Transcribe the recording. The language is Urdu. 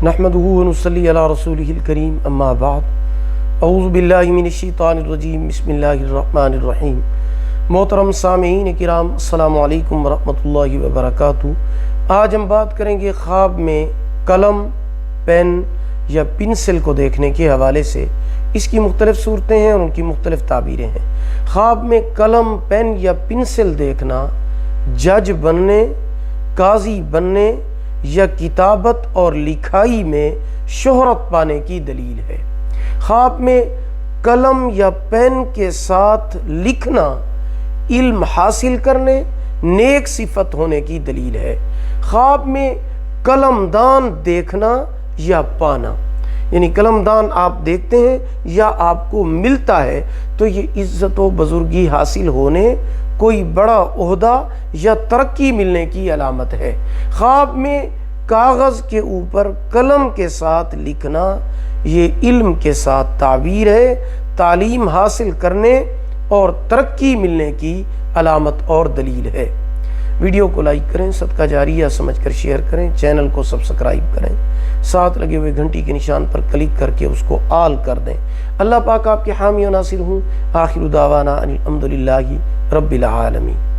نحمدہ ونصلی علی رسولہ الکریم اما بعد اعوذ باللہ من الشیطان الرجیم بسم اللہ الرحمن الرحیم۔ محترم سامعین کرام، السلام علیکم ورحمۃ اللہ وبرکاتہ۔ آج ہم بات کریں گے خواب میں قلم، پین یا پنسل کو دیکھنے کے حوالے سے۔ اس کی مختلف صورتیں ہیں اور ان کی مختلف تعبیریں ہیں۔ خواب میں قلم، پین یا پنسل دیکھنا جج بننے، قاضی بننے یا کتابت اور لکھائی میں شہرت پانے کی دلیل ہے۔ خواب میں قلم یا پین کے ساتھ لکھنا علم حاصل کرنے، نیک صفت ہونے کی دلیل ہے۔ خواب میں قلم دان دیکھنا یا پانا، یعنی قلم دان آپ دیکھتے ہیں یا آپ کو ملتا ہے تو یہ عزت و بزرگی حاصل ہونے، کوئی بڑا عہدہ یا ترقی ملنے کی علامت ہے۔ خواب میں کاغذ کے اوپر قلم کے ساتھ لکھنا یہ علم کے ساتھ تعبیر ہے، تعلیم حاصل کرنے اور ترقی ملنے کی علامت اور دلیل ہے۔ ویڈیو کو لائک کریں، صدقہ جاریہ سمجھ کر شیئر کریں، چینل کو سبسکرائب کریں، ساتھ لگے ہوئے گھنٹی کے نشان پر کلک کر کے اس کو آل کر دیں۔ اللہ پاک آپ کے حامی و ناصر ہوں۔ آخر دعوانا ان الحمد للہ رب العالمین۔